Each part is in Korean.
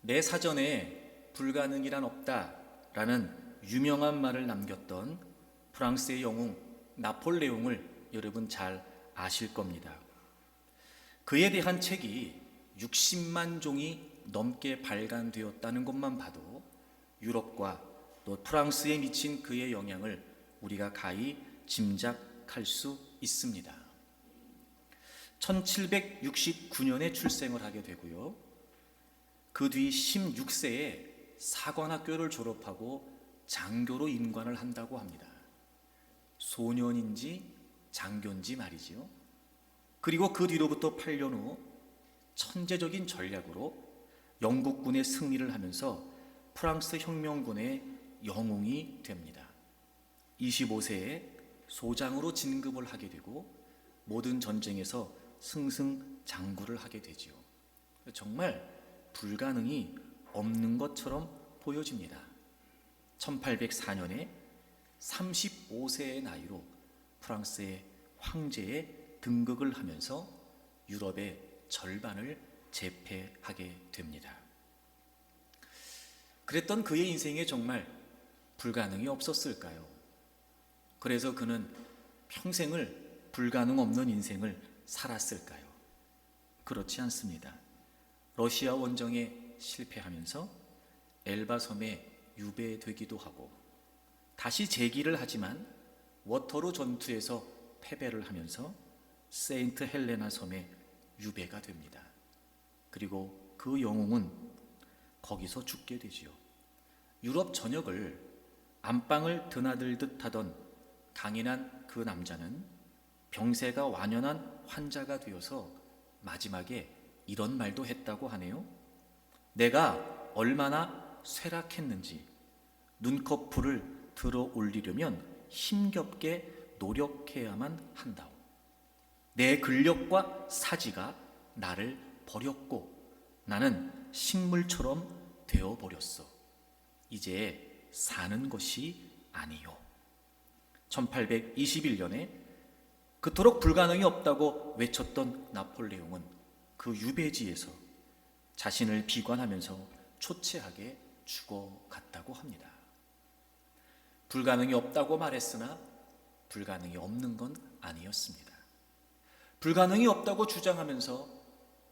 내 사전에 불가능이란 없다라는 유명한 말을 남겼던 프랑스의 영웅 나폴레옹을 여러분 잘 아실 겁니다. 그에 대한 책이 60만 종이 넘게 발간되었다는 것만 봐도 유럽과 또 프랑스에 미친 그의 영향을 우리가 가히 짐작할 수 있습니다. 1769년에 출생을 하게 되고요. 그 뒤 16세에 사관학교를 졸업하고 장교로 임관을 한다고 합니다. 소년인지 장교인지 말이지요. 그리고 그 뒤로부터 8년 후 천재적인 전략으로 영국군의 승리를 하면서 프랑스 혁명군의 영웅이 됩니다. 25세에 소장으로 진급을 하게 되고 모든 전쟁에서 승승장구를 하게 되지요. 정말 불가능이 없는 것처럼 보여집니다. 1804년에 35세의 나이로 프랑스의 황제에 등극을 하면서 유럽의 절반을 제패하게 됩니다. 그랬던 그의 인생에 정말 불가능이 없었을까요? 그래서 그는 평생을 불가능 없는 인생을 살았을까요? 그렇지 않습니다. 러시아 원정에 실패하면서 엘바 섬에 유배되기도 하고 다시 재기를 하지만 워터루 전투에서 패배를 하면서 세인트 헬레나 섬에 유배가 됩니다. 그리고 그 영웅은 거기서 죽게 되지요. 유럽 전역을 안방을 드나들듯 하던 강인한 그 남자는 병세가 완연한 환자가 되어서 마지막에 이런 말도 했다고 하네요. 내가 얼마나 쇠락했는지 눈꺼풀을 들어 올리려면 힘겹게 노력해야만 한다오. 내 근력과 사지가 나를 버렸고 나는 식물처럼 되어버렸어. 이제 사는 것이 아니요. 1821년에 그토록 불가능이 없다고 외쳤던 나폴레옹은 그 유배지에서 자신을 비관하면서 초췌하게 죽어갔다고 합니다. 불가능이 없다고 말했으나 불가능이 없는 건 아니었습니다. 불가능이 없다고 주장하면서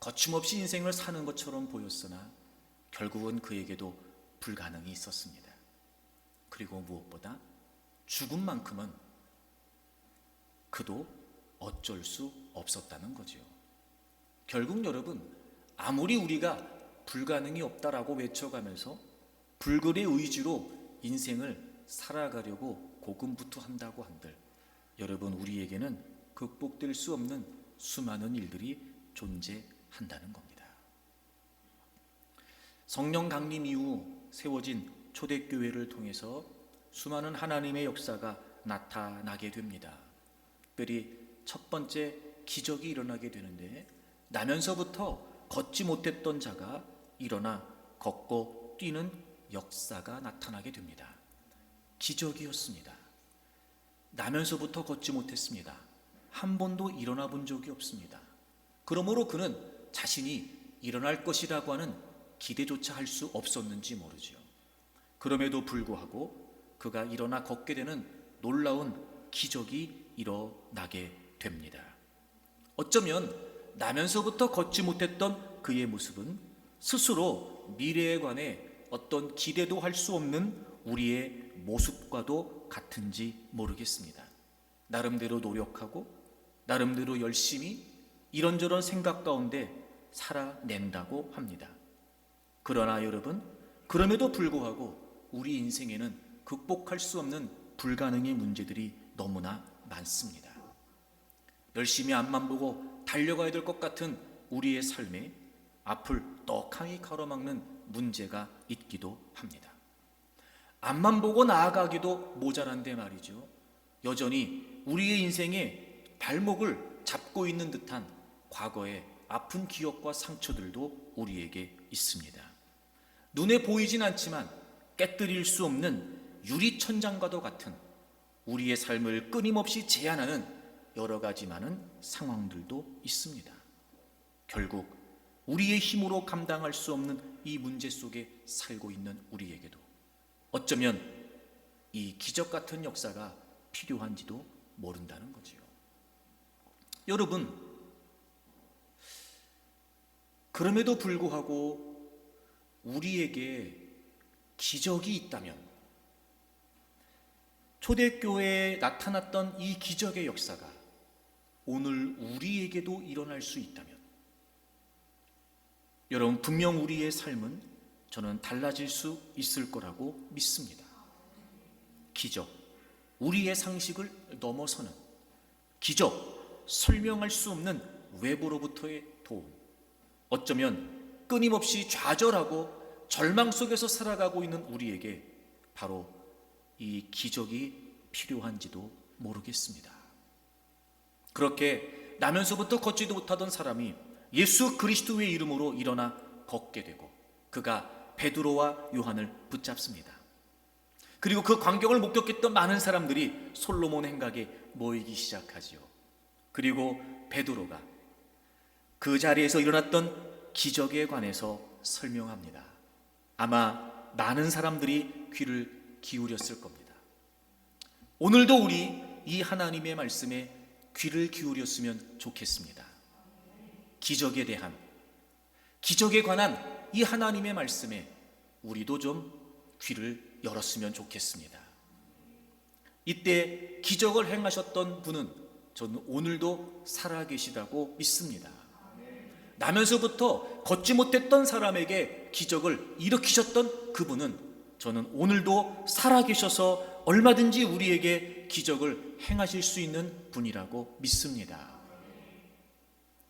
거침없이 인생을 사는 것처럼 보였으나 결국은 그에게도 불가능이 있었습니다. 그리고 무엇보다 죽음만큼은 그도 어쩔 수 없었다는 거죠. 결국 여러분, 아무리 우리가 불가능이 없다라고 외쳐가면서 불굴의 의지로 인생을 살아가려고 고군분투한다고 한들 여러분, 우리에게는 극복될 수 없는 수많은 일들이 존재한다는 겁니다. 성령 강림 이후 세워진 초대교회를 통해서 수많은 하나님의 역사가 나타나게 됩니다. 특별히 첫 번째 기적이 일어나게 되는데 나면서부터 걷지 못했던 자가 일어나 걷고 뛰는 역사가 나타나게 됩니다. 기적이었습니다. 나면서부터 걷지 못했습니다. 한 번도 일어나 본 적이 없습니다. 그러므로 그는 자신이 일어날 것이라고 하는 기대조차 할 수 없었는지 모르죠. 그럼에도 불구하고 그가 일어나 걷게 되는 놀라운 기적이 일어나게 됩니다. 어쩌면 나면서부터 걷지 못했던 그의 모습은 스스로 미래에 관해 어떤 기대도 할 수 없는 우리의 모습과도 같은지 모르겠습니다. 나름대로 노력하고 나름대로 열심히 이런저런 생각 가운데 살아낸다고 합니다. 그러나 여러분, 그럼에도 불구하고 우리 인생에는 극복할 수 없는 불가능의 문제들이 너무나 많습니다. 열심히 앞만 보고 달려가야 될 것 같은 우리의 삶에 앞을 떡하니 가로막는 문제가 있기도 합니다. 앞만 보고 나아가기도 모자란데 말이죠. 여전히 우리의 인생에 발목을 잡고 있는 듯한 과거의 아픈 기억과 상처들도 우리에게 있습니다. 눈에 보이진 않지만 깨뜨릴 수 없는 유리천장과도 같은 우리의 삶을 끊임없이 제한하는 여러 가지 많은 상황들도 있습니다. 결국 우리의 힘으로 감당할 수 없는 이 문제 속에 살고 있는 우리에게도 어쩌면 이 기적 같은 역사가 필요한지도 모른다는 거지요. 여러분, 그럼에도 불구하고 우리에게 기적이 있다면, 초대교회에 나타났던 이 기적의 역사가 오늘 우리에게도 일어날 수 있다면, 여러분, 분명 우리의 삶은 저는 달라질 수 있을 거라고 믿습니다. 기적, 우리의 상식을 넘어서는 기적, 설명할 수 없는 외부로부터의 도움, 어쩌면 끊임없이 좌절하고 절망 속에서 살아가고 있는 우리에게 바로 이 기적이 필요한지도 모르겠습니다. 그렇게 나면서부터 걷지도 못하던 사람이 예수 그리스도의 이름으로 일어나 걷게 되고 그가 베드로와 요한을 붙잡습니다. 그리고 그 광경을 목격했던 많은 사람들이 솔로몬 행각에 모이기 시작하지요. 그리고 베드로가 그 자리에서 일어났던 기적에 관해서 설명합니다. 아마 많은 사람들이 귀를 기울였을 겁니다. 오늘도 우리 이 하나님의 말씀에 귀를 기울였으면 좋겠습니다. 기적에 대한, 기적에 관한 이 하나님의 말씀에 우리도 좀 귀를 열었으면 좋겠습니다. 이때 기적을 행하셨던 분은 저는 오늘도 살아계시다고 믿습니다. 나면서부터 걷지 못했던 사람에게 기적을 일으키셨던 그분은 저는 오늘도 살아계셔서 얼마든지 우리에게 기적을 행하실 수 있는 분이라고 믿습니다.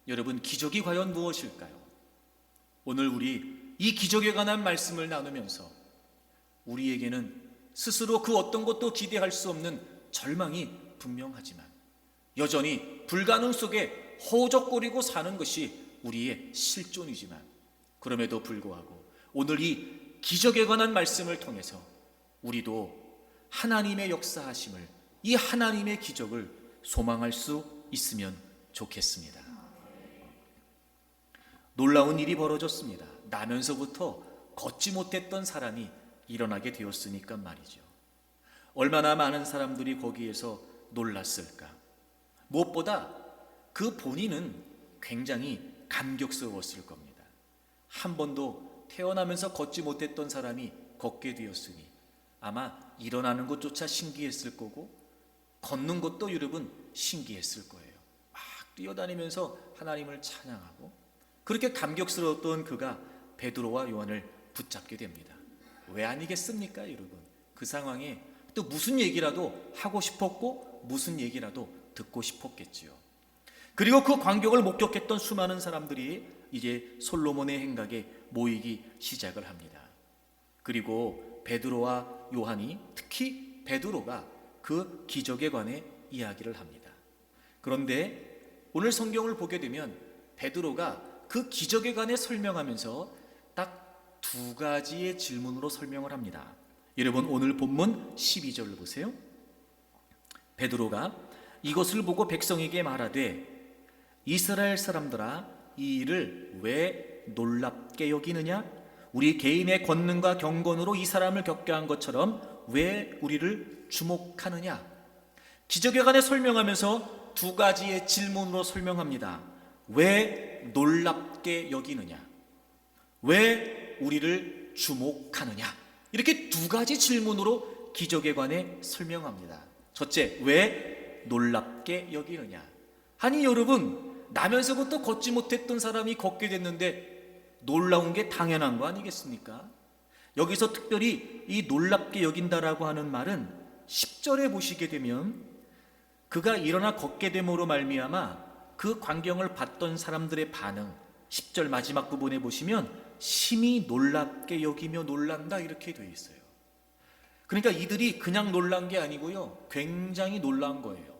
여러분, 기적이 과연 무엇일까요? 오늘 우리 이 기적에 관한 말씀을 나누면서 우리에게는 스스로 그 어떤 것도 기대할 수 없는 절망이 분명하지만 여전히 불가능 속에 허우적거리고 사는 것이 우리의 실존이지만 그럼에도 불구하고 오늘 이 기적에 관한 말씀을 통해서 우리도 하나님의 역사하심을, 이 하나님의 기적을 소망할 수 있으면 좋겠습니다. 놀라운 일이 벌어졌습니다. 나면서부터 걷지 못했던 사람이 일어나게 되었으니까 말이죠. 얼마나 많은 사람들이 거기에서 놀랐을까. 무엇보다 그 본인은 굉장히 감격스러웠을 겁니다. 한 번도 태어나면서 걷지 못했던 사람이 걷게 되었으니 아마 일어나는 것조차 신기했을 거고 걷는 것도 여러분 신기했을 거예요. 막 뛰어다니면서 하나님을 찬양하고 그렇게 감격스러웠던 그가 베드로와 요한을 붙잡게 됩니다. 왜 아니겠습니까, 여러분? 그 상황에 또 무슨 얘기라도 하고 싶었고 무슨 얘기라도 듣고 싶었겠지요. 그리고 그 광경을 목격했던 수많은 사람들이 이제 솔로몬의 행각에 모이기 시작을 합니다. 그리고 베드로와 요한이, 특히 베드로가 그 기적에 관해 이야기를 합니다. 그런데 오늘 성경을 보게 되면 베드로가 그 기적에 관해 설명하면서 딱 두 가지의 질문으로 설명을 합니다. 여러분, 오늘 본문 12절을 보세요. 베드로가 이것을 보고 백성에게 말하되 이스라엘 사람들아, 이 일을 왜 놀랍게 여기느냐? 우리 개인의 권능과 경건으로 이 사람을 겪게 한 것처럼 왜 우리를 주목하느냐? 기적에 관해 설명하면서 두 가지의 질문으로 설명합니다. 왜 놀랍게 여기느냐? 왜 우리를 주목하느냐? 이렇게 두 가지 질문으로 기적에 관해 설명합니다. 첫째, 왜 놀랍게 여기느냐? 아니 여러분, 나면서부터 걷지 못했던 사람이 걷게 됐는데 놀라운 게 당연한 거 아니겠습니까? 여기서 특별히 이 놀랍게 여긴다라고 하는 말은 10절에 보시게 되면 그가 일어나 걷게 됨으로 말미암아 그 광경을 봤던 사람들의 반응, 10절 마지막 부분에 보시면 심히 놀랍게 여기며 놀란다 이렇게 되어 있어요. 그러니까 이들이 그냥 놀란 게 아니고요, 굉장히 놀란 거예요.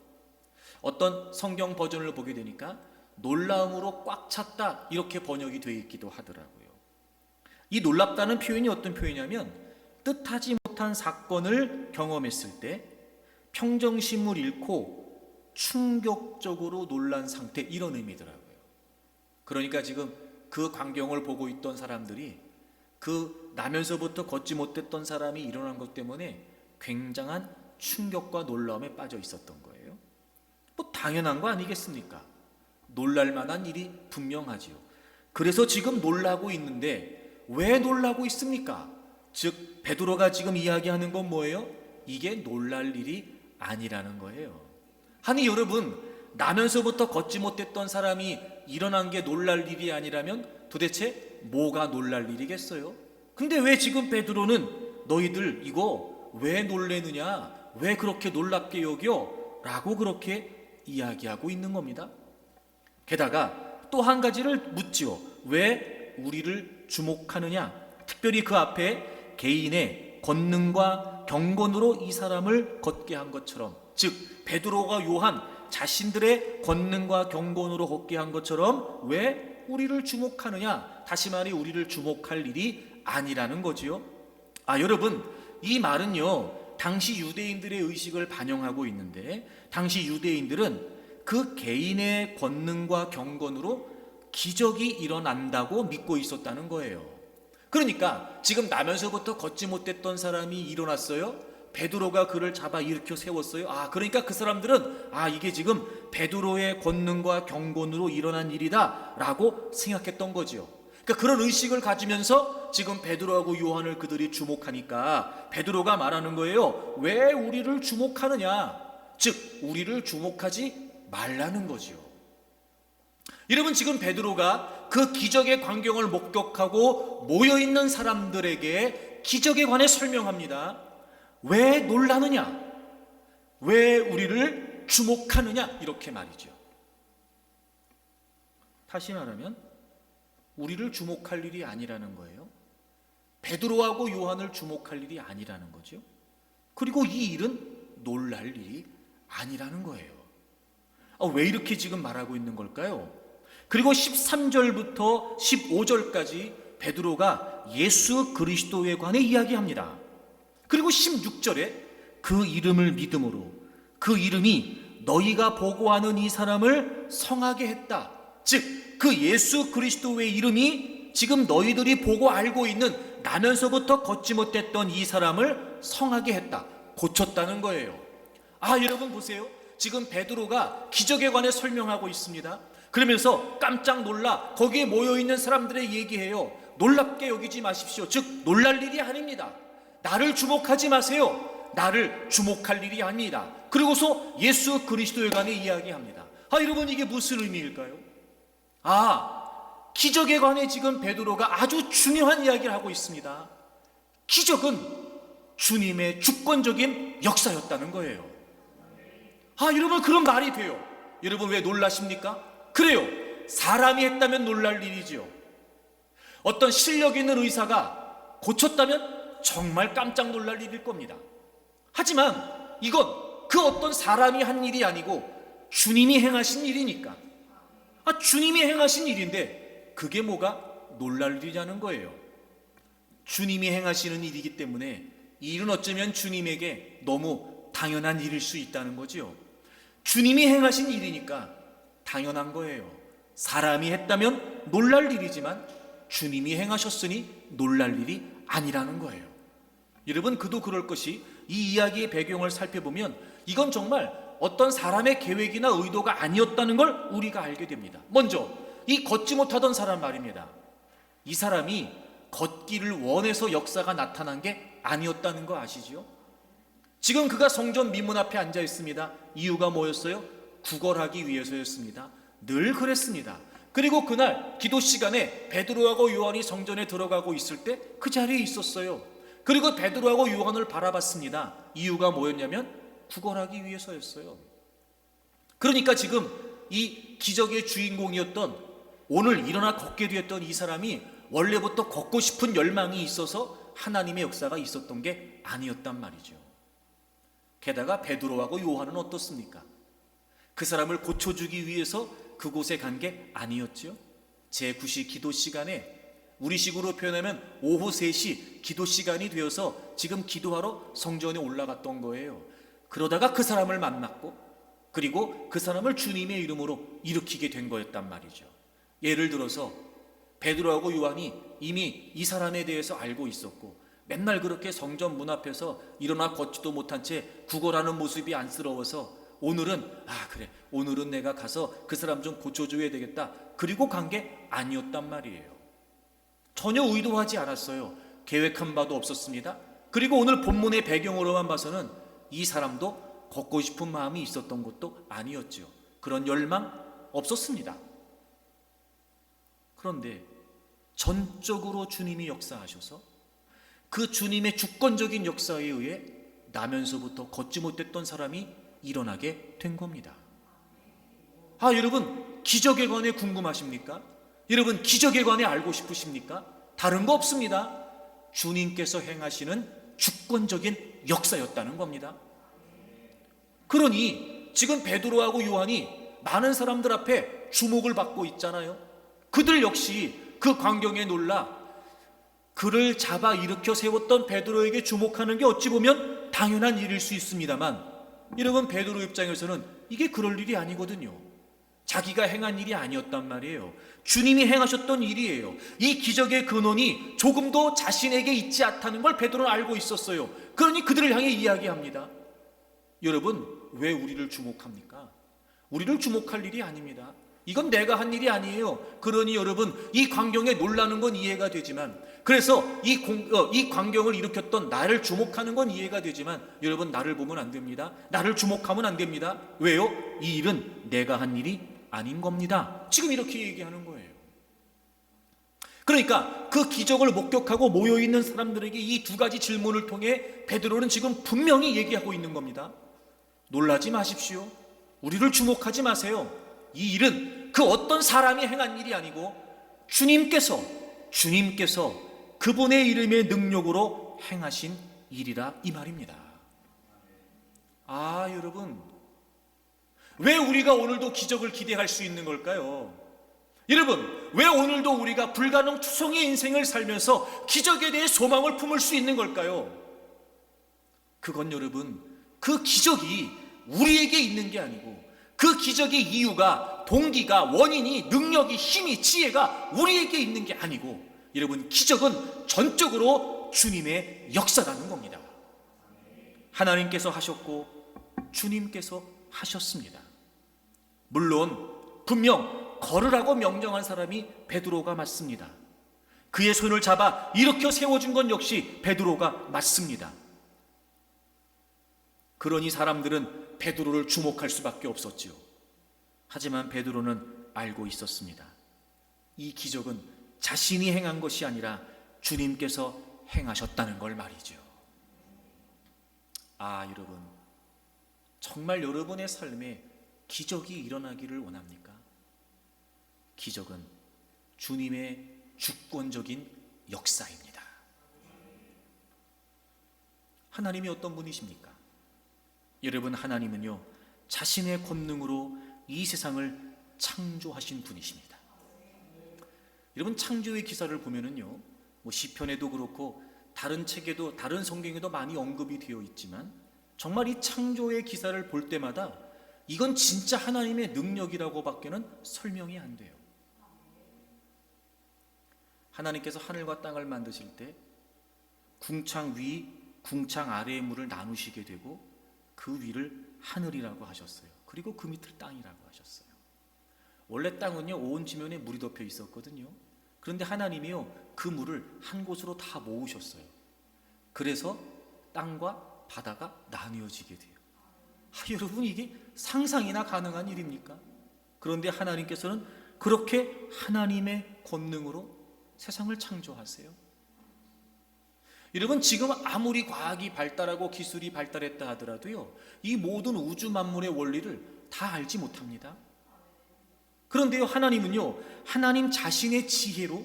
어떤 성경 버전을 보게 되니까 놀라움으로 꽉 찼다 이렇게 번역이 되어 있기도 하더라고요. 이 놀랍다는 표현이 어떤 표현이냐면 뜻하지 못한 사건을 경험했을 때 평정심을 잃고 충격적으로 놀란 상태, 이런 의미더라고요. 그러니까 지금 그 광경을 보고 있던 사람들이 그 나면서부터 걷지 못했던 사람이 일어난 것 때문에 굉장한 충격과 놀라움에 빠져 있었던 거예요. 뭐 당연한 거 아니겠습니까? 놀랄 만한 일이 분명하지요. 그래서 지금 놀라고 있는데 왜 놀라고 있습니까? 즉 베드로가 지금 이야기하는 건 뭐예요? 이게 놀랄 일이 아니라는 거예요. 아니 여러분, 나면서부터 걷지 못했던 사람이 일어난 게 놀랄 일이 아니라면 도대체 뭐가 놀랄 일이겠어요? 근데 왜 지금 베드로는 너희들 이거 왜 놀래느냐? 왜 그렇게 놀랍게 여겨? 라고 그렇게 이야기하고 있는 겁니다. 게다가 또 한 가지를 묻지요. 왜 우리를 주목하느냐? 특별히 그 앞에 개인의 권능과 경건으로 이 사람을 걷게 한 것처럼, 즉 베드로가 요한 자신들의 권능과 경건으로 걷게 한 것처럼 왜 우리를 주목하느냐? 다시 말해 우리를 주목할 일이 아니라는 거지요. 여러분, 이 말은요 당시 유대인들의 의식을 반영하고 있는데, 당시 유대인들은 그 개인의 권능과 경건으로 기적이 일어난다고 믿고 있었다는 거예요. 그러니까 지금 나면서부터 걷지 못했던 사람이 일어났어요. 베드로가 그를 잡아 일으켜 세웠어요. 그러니까 그 사람들은 이게 지금 베드로의 권능과 경건으로 일어난 일이다 라고 생각했던 거지요. 그러니까 그런 의식을 가지면서 지금 베드로하고 요한을 그들이 주목하니까 베드로가 말하는 거예요. 왜 우리를 주목하느냐? 즉 우리를 주목하지 말라는 거지요. 여러분, 지금 베드로가 그 기적의 광경을 목격하고 모여있는 사람들에게 기적에 관해 설명합니다. 왜 놀라느냐? 왜 우리를 주목하느냐? 이렇게 말이죠. 다시 말하면 우리를 주목할 일이 아니라는 거예요. 베드로하고 요한을 주목할 일이 아니라는 거죠. 그리고 이 일은 놀랄 일이 아니라는 거예요. 왜 이렇게 지금 말하고 있는 걸까요? 그리고 13절부터 15절까지 베드로가 예수 그리스도에 관해 이야기합니다. 그리고 16절에 그 이름을 믿음으로 그 이름이 너희가 보고하는 이 사람을 성하게 했다. 즉 그 예수 그리스도의 이름이 지금 너희들이 보고 알고 있는 나면서부터 걷지 못했던 이 사람을 성하게 했다. 고쳤다는 거예요. 여러분 보세요. 지금 베드로가 기적에 관해 설명하고 있습니다. 그러면서 깜짝 놀라 거기에 모여있는 사람들의 얘기해요. 놀랍게 여기지 마십시오. 즉 놀랄 일이 아닙니다. 나를 주목하지 마세요. 나를 주목할 일이 아닙니다. 그리고서 예수 그리스도에 관해 이야기합니다. 여러분, 이게 무슨 의미일까요? 기적에 관해 지금 베드로가 아주 중요한 이야기를 하고 있습니다. 기적은 주님의 주권적인 역사였다는 거예요. 여러분, 그런 말이 돼요. 여러분, 왜 놀라십니까? 그래요. 사람이 했다면 놀랄 일이지요. 어떤 실력 있는 의사가 고쳤다면 정말 깜짝 놀랄 일일 겁니다. 하지만 이건 그 어떤 사람이 한 일이 아니고 주님이 행하신 일이니까, 주님이 행하신 일인데 그게 뭐가 놀랄 일이라는 거예요. 주님이 행하시는 일이기 때문에 이 일은 어쩌면 주님에게 너무 당연한 일일 수 있다는 거죠. 주님이 행하신 일이니까 당연한 거예요. 사람이 했다면 놀랄 일이지만 주님이 행하셨으니 놀랄 일이 아니라는 거예요. 여러분, 그도 그럴 것이 이 이야기의 배경을 살펴보면 이건 정말 어떤 사람의 계획이나 의도가 아니었다는 걸 우리가 알게 됩니다. 먼저 이 걷지 못하던 사람 말입니다. 이 사람이 걷기를 원해서 역사가 나타난 게 아니었다는 거 아시죠? 지금 그가 성전 미문 앞에 앉아 있습니다. 이유가 뭐였어요? 구걸하기 위해서였습니다. 늘 그랬습니다. 그리고 그날 기도 시간에 베드로하고 요한이 성전에 들어가고 있을 때 그 자리에 있었어요. 그리고 베드로하고 요한을 바라봤습니다. 이유가 뭐였냐면 구걸하기 위해서였어요. 그러니까 지금 이 기적의 주인공이었던, 오늘 일어나 걷게 되었던 이 사람이 원래부터 걷고 싶은 열망이 있어서 하나님의 역사가 있었던 게 아니었단 말이죠. 게다가 베드로하고 요한은 어떻습니까? 그 사람을 고쳐주기 위해서 그곳에 간 게 아니었죠. 제9시 기도 시간에, 우리식으로 표현하면 오후 3시 기도 시간이 되어서 지금 기도하러 성전에 올라갔던 거예요. 그러다가 그 사람을 만났고, 그리고 그 사람을 주님의 이름으로 일으키게 된 거였단 말이죠. 예를 들어서 베드로하고 요한이 이미 이 사람에 대해서 알고 있었고 맨날 그렇게 성전 문 앞에서 일어나 걷지도 못한 채 구걸하는 모습이 안쓰러워서 오늘은 그래, 오늘은 내가 가서 그 사람 좀 고쳐줘야 되겠다, 그리고 간 게 아니었단 말이에요. 전혀 의도하지 않았어요. 계획한 바도 없었습니다. 그리고 오늘 본문의 배경으로만 봐서는 이 사람도 걷고 싶은 마음이 있었던 것도 아니었죠. 그런 열망 없었습니다. 그런데 전적으로 주님이 역사하셔서 그 주님의 주권적인 역사에 의해 나면서부터 걷지 못했던 사람이 일어나게 된 겁니다. 여러분, 기적에 관해 궁금하십니까? 여러분, 기적에 관해 알고 싶으십니까? 다른 거 없습니다. 주님께서 행하시는 주권적인 역사였다는 겁니다. 그러니 지금 베드로하고 요한이 많은 사람들 앞에 주목을 받고 있잖아요. 그들 역시 그 광경에 놀라 그를 잡아 일으켜 세웠던 베드로에게 주목하는 게 어찌 보면 당연한 일일 수 있습니다만, 여러분, 베드로 입장에서는 이게 그럴 일이 아니거든요. 자기가 행한 일이 아니었단 말이에요. 주님이 행하셨던 일이에요. 이 기적의 근원이 조금도 자신에게 있지 않다는 걸 베드로는 알고 있었어요. 그러니 그들을 향해 이야기합니다. 여러분, 왜 우리를 주목합니까? 우리를 주목할 일이 아닙니다. 이건 내가 한 일이 아니에요. 그러니 여러분, 이 광경에 놀라는 건 이해가 되지만, 그래서 이 광경을 일으켰던 나를 주목하는 건 이해가 되지만, 여러분, 나를 보면 안 됩니다. 나를 주목하면 안 됩니다. 왜요? 이 일은 내가 한 일이 아닌 겁니다. 지금 이렇게 얘기하는 거예요. 그러니까 그 기적을 목격하고 모여있는 사람들에게 이 두 가지 질문을 통해 베드로는 지금 분명히 얘기하고 있는 겁니다. 놀라지 마십시오. 우리를 주목하지 마세요. 이 일은 그 어떤 사람이 행한 일이 아니고 주님께서 그분의 이름의 능력으로 행하신 일이라, 이 말입니다. 여러분, 왜 우리가 오늘도 기적을 기대할 수 있는 걸까요? 여러분, 왜 오늘도 우리가 불가능 투성이의 인생을 살면서 기적에 대해 소망을 품을 수 있는 걸까요? 그건 여러분, 그 기적이 우리에게 있는 게 아니고 그 기적의 이유가, 동기가, 원인이, 능력이, 힘이, 지혜가 우리에게 있는 게 아니고, 여러분, 기적은 전적으로 주님의 역사라는 겁니다. 하나님께서 하셨고 주님께서 하셨습니다. 물론 분명 걸으라고 명령한 사람이 베드로가 맞습니다. 그의 손을 잡아 일으켜 세워준 건 역시 베드로가 맞습니다. 그러니 사람들은 베드로를 주목할 수밖에 없었지요. 하지만 베드로는 알고 있었습니다. 이 기적은 자신이 행한 것이 아니라 주님께서 행하셨다는 걸 말이죠. 여러분, 정말 여러분의 삶에 기적이 일어나기를 원합니까? 기적은 주님의 주권적인 역사입니다. 하나님이 어떤 분이십니까? 여러분, 하나님은요, 자신의 권능으로 이 세상을 창조하신 분이십니다. 여러분, 창조의 기사를 보면은요, 시편에도 그렇고 다른 책에도, 다른 성경에도 많이 언급이 되어 있지만, 정말 이 창조의 기사를 볼 때마다 이건 진짜 하나님의 능력이라고 밖에는 설명이 안 돼요. 하나님께서 하늘과 땅을 만드실 때 궁창 위, 궁창 아래의 물을 나누시게 되고 그 위를 하늘이라고 하셨어요. 그리고 그 밑을 땅이라고 하셨어요. 원래 땅은요, 온 지면에 물이 덮여 있었거든요. 그런데 하나님이요, 그 물을 한 곳으로 다 모으셨어요. 그래서 땅과 바다가 나뉘어지게 돼요. 여러분, 이게 상상이나 가능한 일입니까? 그런데 하나님께서는 그렇게 하나님의 권능으로 세상을 창조하세요. 여러분, 지금 아무리 과학이 발달하고 기술이 발달했다 하더라도요, 이 모든 우주 만물의 원리를 다 알지 못합니다. 그런데요, 하나님은요, 하나님 자신의 지혜로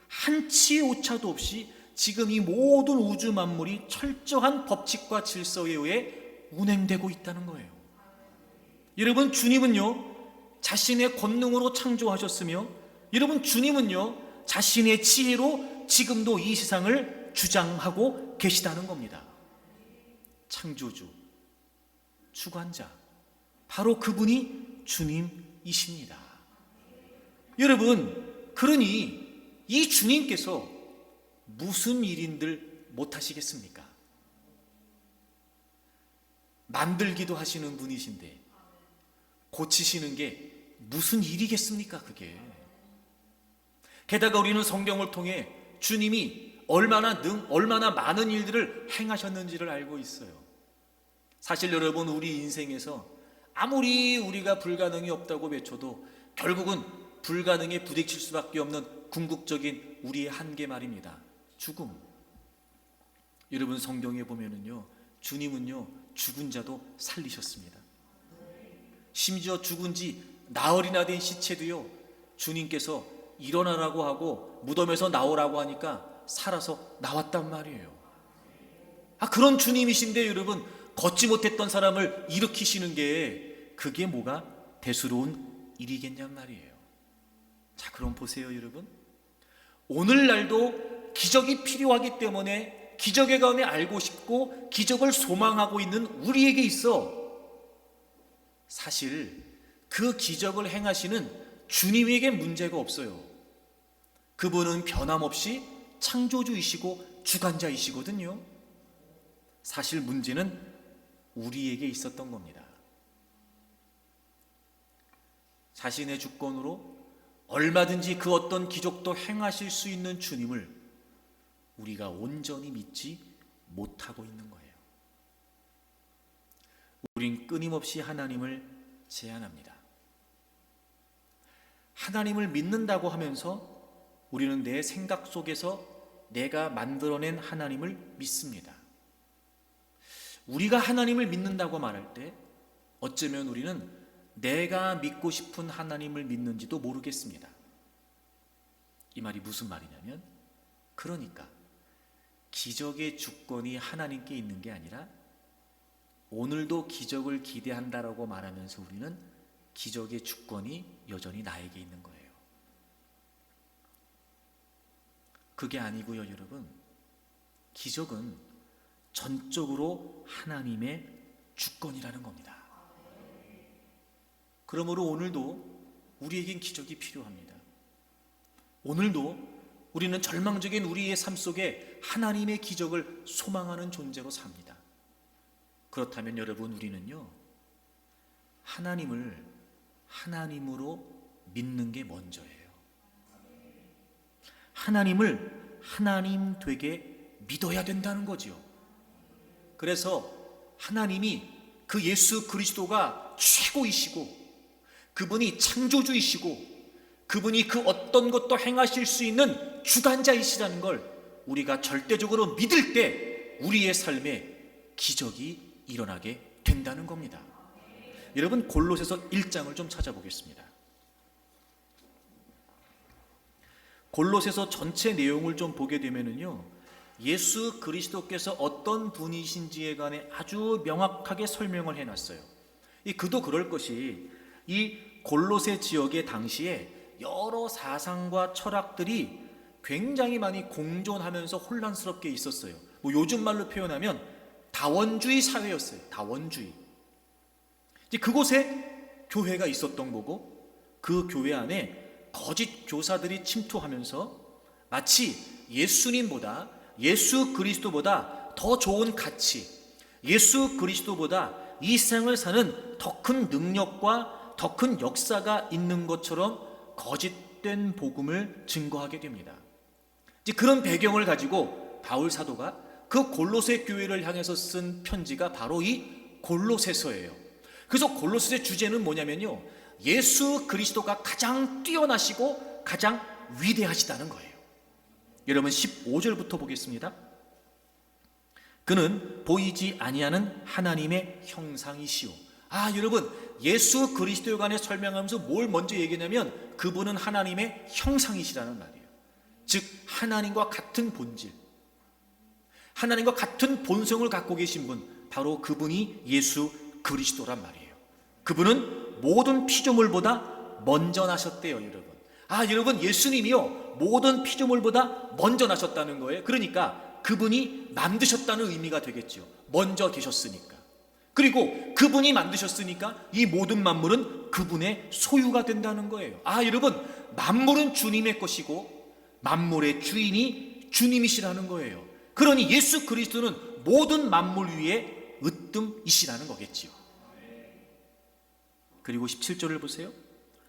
한치의 오차도 없이 지금 이 모든 우주 만물이 철저한 법칙과 질서에 의해 운행되고 있다는 거예요. 여러분, 주님은요, 자신의 권능으로 창조하셨으며, 여러분, 주님은요, 자신의 지혜로 지금도 이 세상을 주장하고 계시다는 겁니다. 창조주, 주관자, 바로 그분이 주님이십니다. 여러분, 그러니 이 주님께서 무슨 일인들 못하시겠습니까? 만들기도 하시는 분이신데 고치시는 게 무슨 일이겠습니까, 그게? 게다가 우리는 성경을 통해 주님이 얼마나 많은 일들을 행하셨는지를 알고 있어요. 사실 여러분, 우리 인생에서 아무리 우리가 불가능이 없다고 외쳐도 결국은 불가능에 부딪힐 수밖에 없는 궁극적인 우리의 한계 말입니다. 죽음. 여러분, 성경에 보면은요, 주님은요 죽은 자도 살리셨습니다. 심지어 죽은 지 나흘이나 된 시체도요, 주님께서 일어나라고 하고 무덤에서 나오라고 하니까 살아서 나왔단 말이에요. 그런 주님이신데 여러분, 걷지 못했던 사람을 일으키시는 게 그게 뭐가 대수로운 일이겠냔 말이에요. 자, 그럼 보세요, 여러분. 오늘날도 기적이 필요하기 때문에 기적의 가운데 알고 싶고 기적을 소망하고 있는 우리에게 있어 사실 그 기적을 행하시는 주님에게 문제가 없어요. 그분은 변함없이 창조주이시고 주관자이시거든요. 사실 문제는 우리에게 있었던 겁니다. 자신의 주권으로 얼마든지 그 어떤 기적도 행하실 수 있는 주님을 우리가 온전히 믿지 못하고 있는 거예요. 우린 끊임없이 하나님을 제한합니다. 하나님을 믿는다고 하면서 우리는 내 생각 속에서 내가 만들어낸 하나님을 믿습니다. 우리가 하나님을 믿는다고 말할 때 어쩌면 우리는 내가 믿고 싶은 하나님을 믿는지도 모르겠습니다. 이 말이 무슨 말이냐면, 그러니까 기적의 주권이 하나님께 있는 게 아니라 오늘도 기적을 기대한다라고 말하면서 우리는 기적의 주권이 여전히 나에게 있는 거예요. 그게 아니고요, 여러분. 기적은 전적으로 하나님의 주권이라는 겁니다. 그러므로 오늘도 우리에겐 기적이 필요합니다. 오늘도 우리는 절망적인 우리의 삶 속에 하나님의 기적을 소망하는 존재로 삽니다. 그렇다면 여러분, 우리는요, 하나님을 하나님으로 믿는 게 먼저예요. 하나님을 하나님 되게 믿어야 된다는 거죠. 그래서 하나님이 그 예수 그리스도가 최고이시고 그분이 창조주이시고 그분이 그 어떤 것도 행하실 수 있는 주관자이시라는 걸 우리가 절대적으로 믿을 때 우리의 삶에 기적이 일어나게 된다는 겁니다. 여러분, 골로새서 1장을 좀 찾아보겠습니다. 골로새서 전체 내용을 좀 보게 되면은요, 예수 그리스도께서 어떤 분이신지에 관해 아주 명확하게 설명을 해놨어요. 그도 그럴 것이 이 골로새 지역의 당시에 여러 사상과 철학들이 굉장히 많이 공존하면서 혼란스럽게 있었어요. 요즘 말로 표현하면 다원주의 사회였어요. 다원주의. 그곳에 교회가 있었던 거고, 그 교회 안에 거짓 교사들이 침투하면서 마치 예수님보다, 예수 그리스도보다 더 좋은 가치, 예수 그리스도보다 이 세상을 사는 더 큰 능력과 더 큰 역사가 있는 것처럼 거짓된 복음을 증거하게 됩니다. 이제 그런 배경을 가지고 바울 사도가 그 골로새 교회를 향해서 쓴 편지가 바로 이 골로새서예요. 그래서 골로새 주제는 뭐냐면요, 예수 그리스도가 가장 뛰어나시고 가장 위대하시다는 거예요. 여러분, 15절부터 보겠습니다. 그는 보이지 아니하는 하나님의 형상이시오. 여러분, 예수 그리스도에 관해 설명하면서 뭘 먼저 얘기하냐면 그분은 하나님의 형상이시라는 말이에요. 즉 하나님과 같은 본질, 하나님과 같은 본성을 갖고 계신 분, 바로 그분이 예수 그리스도란 말이에요. 그분은 모든 피조물보다 먼저 나셨대요, 여러분. 여러분, 예수님이요 모든 피조물보다 먼저 나셨다는 거예요. 그러니까 그분이 만드셨다는 의미가 되겠죠. 먼저 계셨으니까. 그리고 그분이 만드셨으니까 이 모든 만물은 그분의 소유가 된다는 거예요. 여러분, 만물은 주님의 것이고 만물의 주인이 주님이시라는 거예요. 그러니 예수 그리스도는 모든 만물 위에 으뜸이시라는 거겠지요. 그리고 17절을 보세요.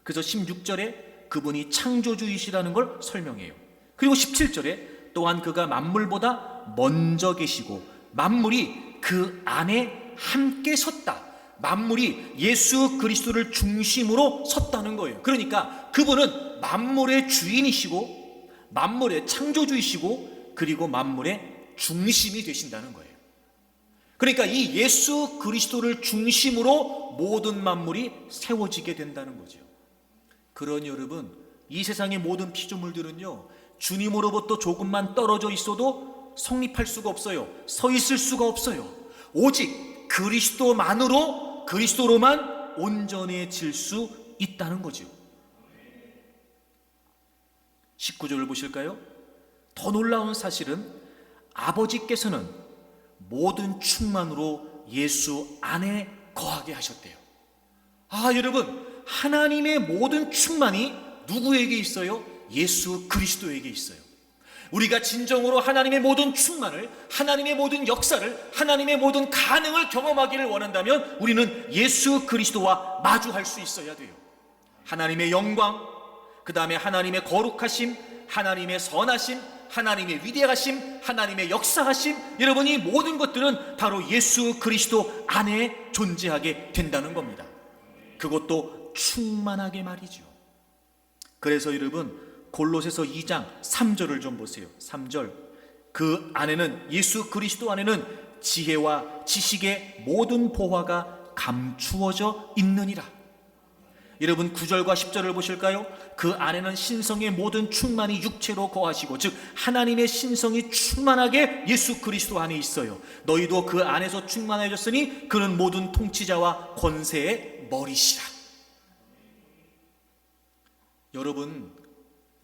그래서 16절에 그분이 창조주이시라는 걸 설명해요. 그리고 17절에 또한 그가 만물보다 먼저 계시고 만물이 그 안에 함께 섰다. 만물이 예수 그리스도를 중심으로 섰다는 거예요. 그러니까 그분은 만물의 주인이시고 만물의 창조주이시고 그리고 만물의 중심이 되신다는 거예요. 그러니까 이 예수 그리스도를 중심으로 모든 만물이 세워지게 된다는 거죠. 그러니 여러분, 이 세상의 모든 피조물들은요, 주님으로부터 조금만 떨어져 있어도 성립할 수가 없어요. 서 있을 수가 없어요. 오직 그리스도로만 온전해질 수 있다는 거죠. 19절을 보실까요? 더 놀라운 사실은 아버지께서는 모든 충만으로 예수 안에 거하게 하셨대요. 여러분, 하나님의 모든 충만이 누구에게 있어요? 예수 그리스도에게 있어요. 우리가 진정으로 하나님의 모든 충만을, 하나님의 모든 역사를, 하나님의 모든 가능을 경험하기를 원한다면 우리는 예수 그리스도와 마주할 수 있어야 돼요. 하나님의 영광, 그 다음에 하나님의 거룩하심, 하나님의 선하심, 하나님의 위대하심, 하나님의 역사하심, 여러분, 이 모든 것들은 바로 예수 그리스도 안에 존재하게 된다는 겁니다. 그것도 충만하게 말이죠. 그래서 여러분, 골로새서 2장 3절을 좀 보세요. 3절, 그 안에는, 예수 그리스도 안에는 지혜와 지식의 모든 보화가 감추어져 있느니라. 여러분, 9절과 10절을 보실까요? 그 안에는 신성의 모든 충만이 육체로 거하시고, 즉 하나님의 신성이 충만하게 예수 그리스도 안에 있어요. 너희도 그 안에서 충만해졌으니 그는 모든 통치자와 권세의 머리시라. 여러분,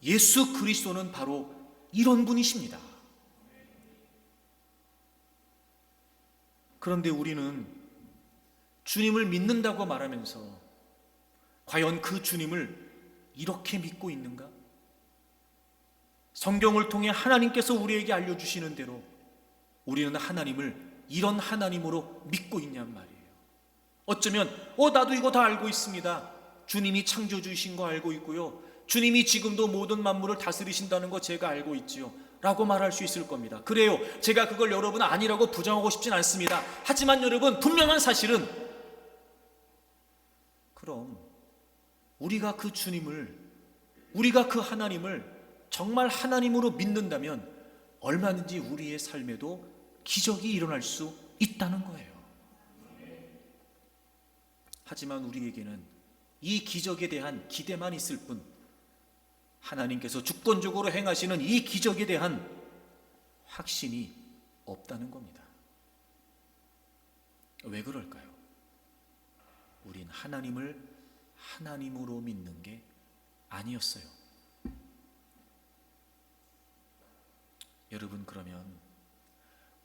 예수 그리스도는 바로 이런 분이십니다. 그런데 우리는 주님을 믿는다고 말하면서 과연 그 주님을 이렇게 믿고 있는가? 성경을 통해 하나님께서 우리에게 알려주시는 대로 우리는 하나님을 이런 하나님으로 믿고 있냔 말이에요. 어쩌면 나도 이거 다 알고 있습니다. 주님이 창조주이신 거 알고 있고요, 주님이 지금도 모든 만물을 다스리신다는 거 제가 알고 있지요 라고 말할 수 있을 겁니다. 그래요, 제가 그걸 여러분 아니라고 부정하고 싶진 않습니다. 하지만 여러분, 분명한 사실은, 그럼 우리가 그 주님을, 우리가 그 하나님을 정말 하나님으로 믿는다면 얼마든지 우리의 삶에도 기적이 일어날 수 있다는 거예요. 하지만 우리에게는 이 기적에 대한 기대만 있을 뿐, 하나님께서 주권적으로 행하시는 이 기적에 대한 확신이 없다는 겁니다. 왜 그럴까요? 우린 하나님을 하나님으로 믿는 게 아니었어요. 여러분, 그러면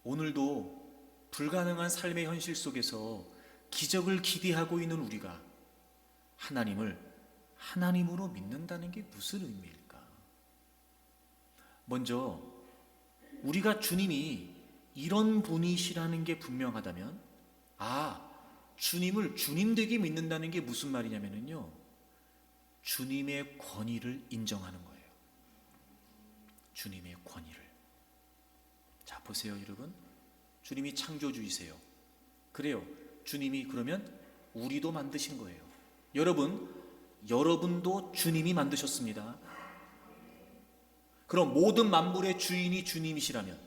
오늘도 불가능한 삶의 현실 속에서 기적을 기대하고 있는 우리가 하나님을 하나님으로 믿는다는 게 무슨 의미일까? 먼저 우리가 주님이 이런 분이시라는 게 분명하다면, 주님을 주님 되게 믿는다는 게 무슨 말이냐면요, 주님의 권위를 인정하는 거예요. 주님의 권위를. 자, 보세요 여러분, 주님이 창조주이세요. 그래요, 주님이 그러면 우리도 만드신 거예요. 여러분도 주님이 만드셨습니다. 그럼 모든 만물의 주인이 주님이시라면,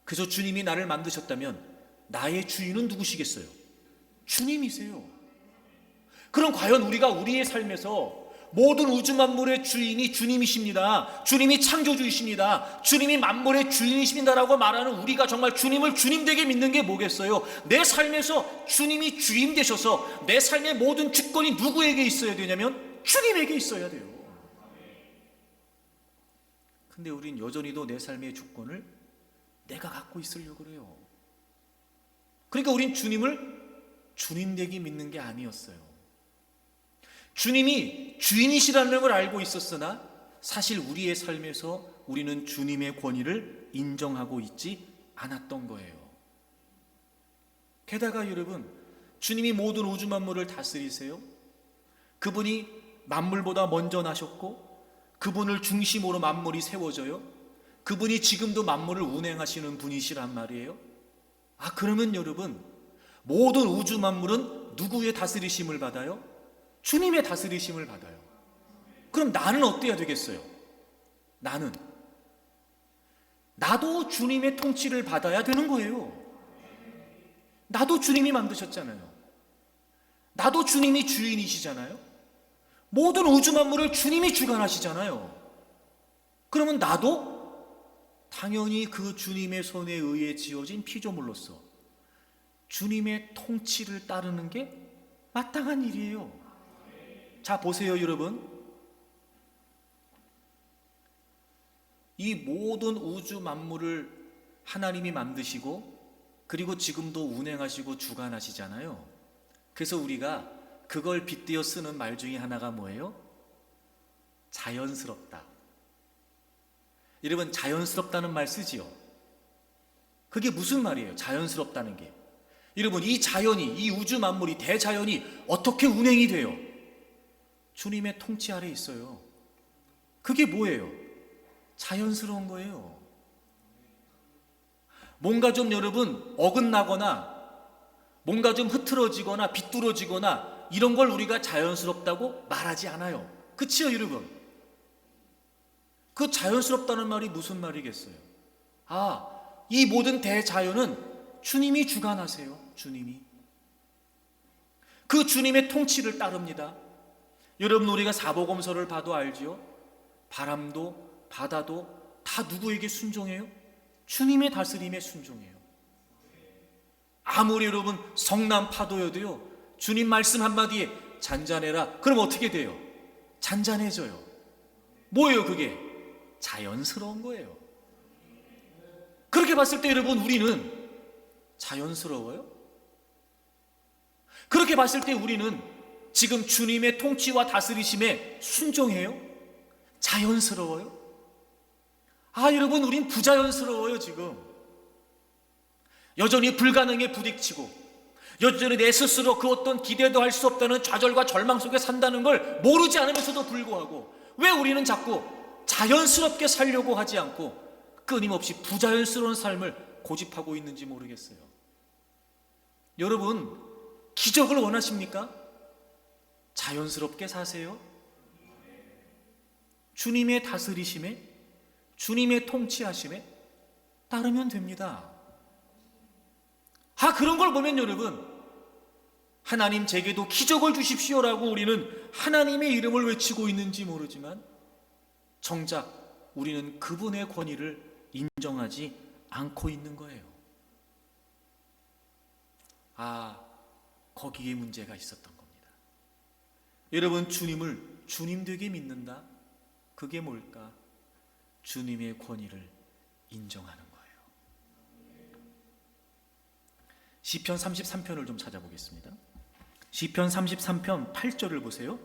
그래서 주님이 나를 만드셨다면 나의 주인은 누구시겠어요? 주님이세요. 그럼 과연 우리가 우리의 삶에서 모든 우주 만물의 주인이 주님이십니다, 주님이 창조주이십니다, 주님이 만물의 주인이십니다라고 말하는 우리가 정말 주님을 주님되게 믿는 게 뭐겠어요? 내 삶에서 주님이 주인 되셔서 내 삶의 모든 주권이 누구에게 있어야 되냐면 주님에게 있어야 돼요. 근데 우린 여전히도 내 삶의 주권을 내가 갖고 있으려고 그래요. 그러니까 우린 주님을 주님되게 믿는 게 아니었어요. 주님이 주인이시라는 걸 알고 있었으나 사실 우리의 삶에서 우리는 주님의 권위를 인정하고 있지 않았던 거예요. 게다가 여러분, 주님이 모든 우주 만물을 다스리세요. 그분이 만물보다 먼저 나셨고 그분을 중심으로 만물이 세워져요. 그분이 지금도 만물을 운행하시는 분이시란 말이에요. 그러면 여러분, 모든 우주 만물은 누구의 다스리심을 받아요? 주님의 다스리심을 받아요. 그럼 나는 어때야 되겠어요? 나도 주님의 통치를 받아야 되는 거예요. 나도 주님이 만드셨잖아요. 나도 주님이 주인이시잖아요. 모든 우주 만물을 주님이 주관하시잖아요. 그러면 나도 당연히 그 주님의 손에 의해 지어진 피조물로서 주님의 통치를 따르는 게 마땅한 일이에요. 자, 보세요 여러분. 이 모든 우주 만물을 하나님이 만드시고 그리고 지금도 운행하시고 주관하시잖아요. 그래서 우리가 그걸 빗대어 쓰는 말 중에 하나가 뭐예요? 자연스럽다. 여러분, 자연스럽다는 말 쓰지요? 그게 무슨 말이에요? 자연스럽다는 게. 여러분, 이 자연이, 이 우주 만물이, 대자연이 어떻게 운행이 돼요? 주님의 통치 아래 있어요. 그게 뭐예요? 자연스러운 거예요. 뭔가 좀 여러분 어긋나거나 뭔가 좀 흐트러지거나 비뚤어지거나 이런 걸 우리가 자연스럽다고 말하지 않아요. 그치요 여러분? 그 자연스럽다는 말이 무슨 말이겠어요? 이 모든 대자연은 주님이 주관하세요. 주님이. 그 주님의 통치를 따릅니다. 여러분, 우리가 사복음서를 봐도 알지요? 바람도 바다도 다 누구에게 순종해요? 주님의 다스림에 순종해요. 아무리 여러분 성난 파도여도요, 주님 말씀 한마디에 잔잔해라. 그럼 어떻게 돼요? 잔잔해져요. 뭐예요 그게? 자연스러운 거예요. 그렇게 봤을 때 여러분, 우리는 자연스러워요? 그렇게 봤을 때 우리는 지금 주님의 통치와 다스리심에 순종해요? 자연스러워요? 여러분, 우린 부자연스러워요. 지금 여전히 불가능에 부딪히고 여전히 내 스스로 그 어떤 기대도 할 수 없다는 좌절과 절망 속에 산다는 걸 모르지 않으면서도 불구하고 왜 우리는 자꾸 자연스럽게 살려고 하지 않고 끊임없이 부자연스러운 삶을 고집하고 있는지 모르겠어요. 여러분, 기적을 원하십니까? 자연스럽게 사세요. 주님의 다스리심에, 주님의 통치하심에 따르면 됩니다. 그런 걸 보면 여러분, 하나님 제게도 기적을 주십시오라고 우리는 하나님의 이름을 외치고 있는지 모르지만 정작 우리는 그분의 권위를 인정하지 않고 있는 거예요. 거기에 문제가 있었던 겁니다. 여러분, 주님을 주님 되게 믿는다? 그게 뭘까? 주님의 권위를 인정하는 거예요. 시편 33편을 좀 찾아보겠습니다. 시편 33편 8절을 보세요.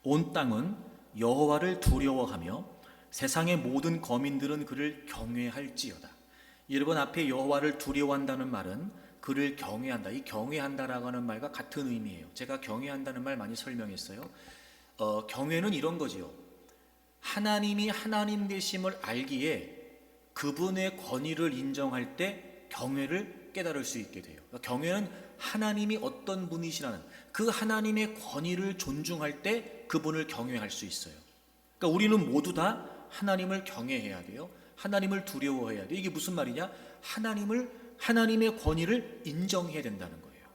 온 땅은 여호와를 두려워하며 세상의 모든 거민들은 그를 경외할지어다. 여러분, 앞에 여호와를 두려워한다는 말은 그를 경외한다. 이 경외한다라고 하는 말과 같은 의미예요. 제가 경외한다는 말 많이 설명했어요. 경외는 이런 거지요. 하나님이 하나님 되심을 알기에 그분의 권위를 인정할 때 경외를 깨달을 수 있게 돼요. 경외는 하나님이 어떤 분이시라는 그 하나님의 권위를 존중할 때 그분을 경외할 수 있어요. 그러니까 우리는 모두 다 하나님을 경외해야 돼요. 하나님을 두려워해야 돼요. 이게 무슨 말이냐? 하나님의 권위를 인정해야 된다는 거예요.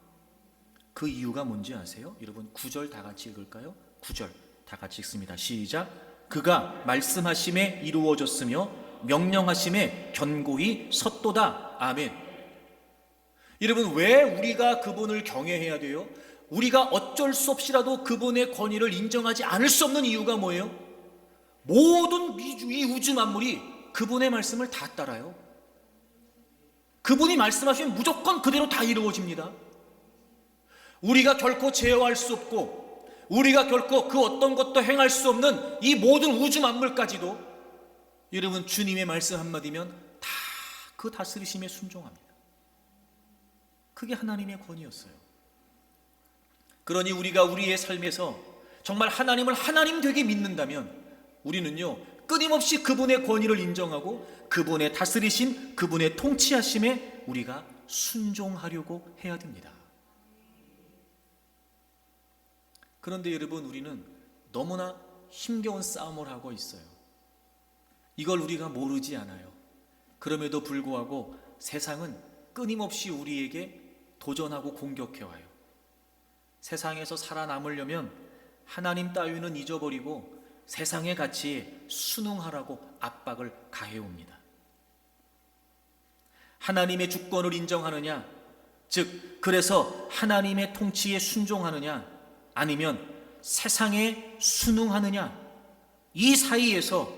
그 이유가 뭔지 아세요? 여러분, 9절 다 같이 읽을까요? 9절 다 같이 읽습니다. 시작. 그가 말씀하심에 이루어졌으며 명령하심에 견고히 섰도다. 아멘. 여러분, 왜 우리가 그분을 경외해야 돼요? 우리가 어쩔 수 없이라도 그분의 권위를 인정하지 않을 수 없는 이유가 뭐예요? 모든 이 우주 만물이 그분의 말씀을 다 따라요. 그분이 말씀하시면 무조건 그대로 다 이루어집니다. 우리가 결코 제어할 수 없고 우리가 결코 그 어떤 것도 행할 수 없는 이 모든 우주 만물까지도 여러분 주님의 말씀 한마디면 다 그 다스리심에 순종합니다. 그게 하나님의 권위였어요. 그러니 우리가 우리의 삶에서 정말 하나님을 하나님 되게 믿는다면 우리는요 끊임없이 그분의 권위를 인정하고 그분의 다스리심, 그분의 통치하심에 우리가 순종하려고 해야 됩니다. 그런데 여러분 우리는 너무나 힘겨운 싸움을 하고 있어요. 이걸 우리가 모르지 않아요. 그럼에도 불구하고 세상은 끊임없이 우리에게 도전하고 공격해와요. 세상에서 살아남으려면 하나님 따위는 잊어버리고 세상의 가치에 순응하라고 압박을 가해옵니다. 하나님의 주권을 인정하느냐, 즉 그래서 하나님의 통치에 순종하느냐, 아니면 세상에 순응하느냐, 이 사이에서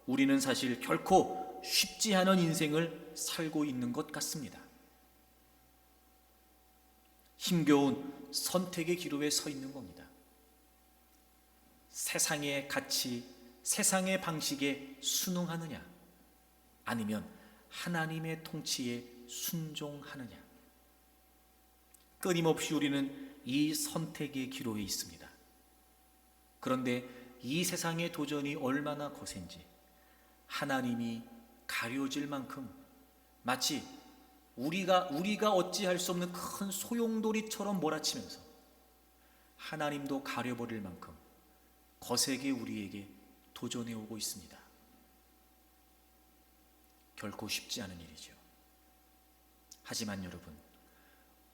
우리는 사실 결코 쉽지 않은 인생을 살고 있는 것 같습니다. 힘겨운 선택의 기로에 서 있는 겁니다. 세상의 가치, 세상의 방식에 순응하느냐, 아니면 하나님의 통치에 순종하느냐. 끊임없이 우리는 이 선택의 기로에 있습니다. 그런데 이 세상의 도전이 얼마나 거센지 하나님이 가려질 만큼 마치 우리가 어찌할 수 없는 큰 소용돌이처럼 몰아치면서 하나님도 가려버릴 만큼 거세게 우리에게 도전해 오고 있습니다. 결코 쉽지 않은 일이죠. 하지만 여러분,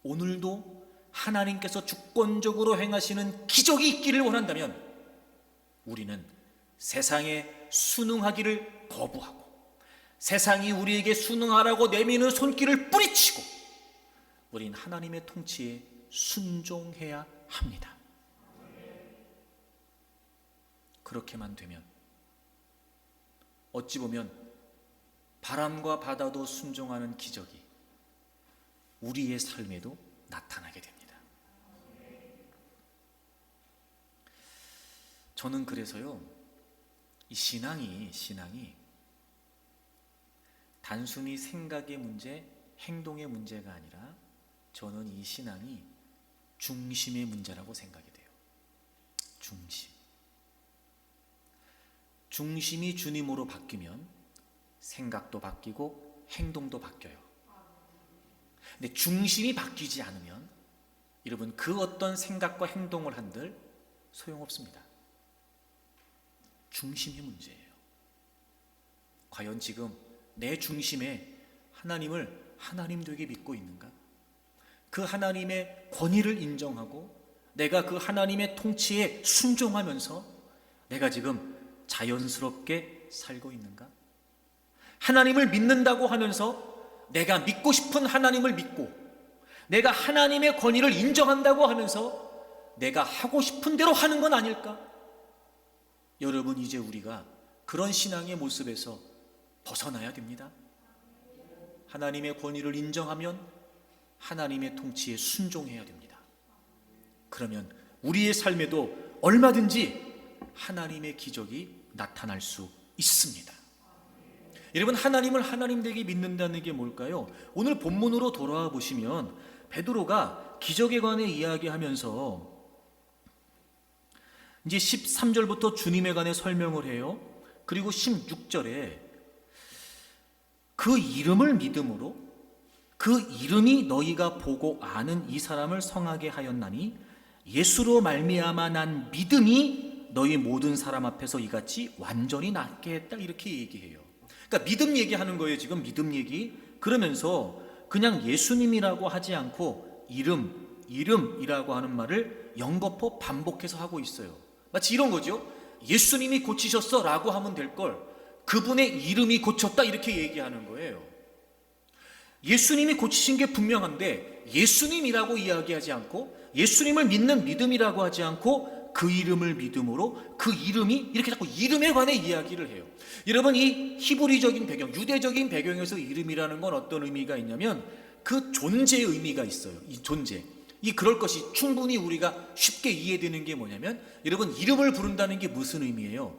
오늘도 하나님께서 주권적으로 행하시는 기적이 있기를 원한다면 우리는 세상에 순응하기를 거부하고 세상이 우리에게 순응하라고 내미는 손길을 뿌리치고 우린 하나님의 통치에 순종해야 합니다. 그렇게만 되면 어찌 보면 바람과 바다도 순종하는 기적이 우리의 삶에도 나타나게 됩니다. 저는 그래서요, 이 신앙이 단순히 생각의 문제, 행동의 문제가 아니라 저는 이 신앙이 중심의 문제라고 생각이 돼요. 중심이 주님으로 바뀌면 생각도 바뀌고 행동도 바뀌어요. 근데 중심이 바뀌지 않으면 여러분 그 어떤 생각과 행동을 한들 소용없습니다. 중심이 문제예요. 과연 지금 내 중심에 하나님을 하나님 되게 믿고 있는가? 그 하나님의 권위를 인정하고 내가 그 하나님의 통치에 순종하면서 내가 지금 자연스럽게 살고 있는가? 하나님을 믿는다고 하면서 내가 믿고 싶은 하나님을 믿고 내가 하나님의 권위를 인정한다고 하면서 내가 하고 싶은 대로 하는 건 아닐까? 여러분, 이제 우리가 그런 신앙의 모습에서 벗어나야 됩니다. 하나님의 권위를 인정하면 하나님의 통치에 순종해야 됩니다. 그러면 우리의 삶에도 얼마든지 하나님의 기적이 나타날 수 있습니다. 여러분, 하나님을 하나님 되게 믿는다는 게 뭘까요? 오늘 본문으로 돌아와 보시면 베드로가 기적에 관해 이야기하면서 이제 13절부터 주님에 관해 설명을 해요. 그리고 16절에 그 이름을 믿음으로 그 이름이 너희가 보고 아는 이 사람을 성하게 하였나니 예수로 말미암아 난 믿음이 너희 모든 사람 앞에서 이같이 완전히 낫게 했다, 이렇게 얘기해요. 그러니까 믿음 얘기하는 거예요. 지금 믿음 얘기. 그러면서 그냥 예수님이라고 하지 않고 이름이라고 하는 말을 연거푸 반복해서 하고 있어요. 마치 이런 거죠. 예수님이 고치셨어 라고 하면 될 걸 그분의 이름이 고쳤다, 이렇게 얘기하는 거예요. 예수님이 고치신 게 분명한데 예수님이라고 이야기하지 않고 예수님을 믿는 믿음이라고 하지 않고 그 이름을 믿음으로 그 이름이 이렇게 자꾸 이름에 관해 이야기를 해요. 여러분, 이 히브리적인 배경, 유대적인 배경에서 이름이라는 건 어떤 의미가 있냐면 그 존재의 의미가 있어요. 이 존재. 그럴 것이 충분히 우리가 쉽게 이해되는 게 뭐냐면, 여러분, 이름을 부른다는 게 무슨 의미예요?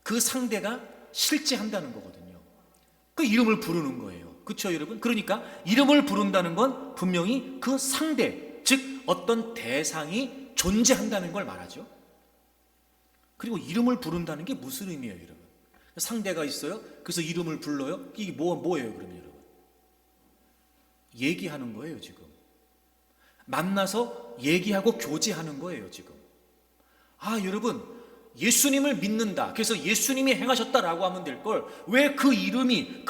그 상대가 실제한다는 거거든요. 그 이름을 부르는 거예요. 그렇죠, 여러분? 그러니까 이름을 부른다는 건 분명히 그 상대, 즉 어떤 대상이 존재한다는 걸 말하죠. 그리고 이름을 부른다는 게 무슨 의미예요, 여러분? 상대가 있어요. 그래서 이름을 불러요. 이게 뭐예요, 그러면 여러분? 얘기하는 거예요, 지금. 만나서 얘기하고 교제하는 거예요, 지금. 여러분, 예수님을 믿는다, 그래서 예수님이 행하셨다라고 하면 될 걸, 왜 그 이름이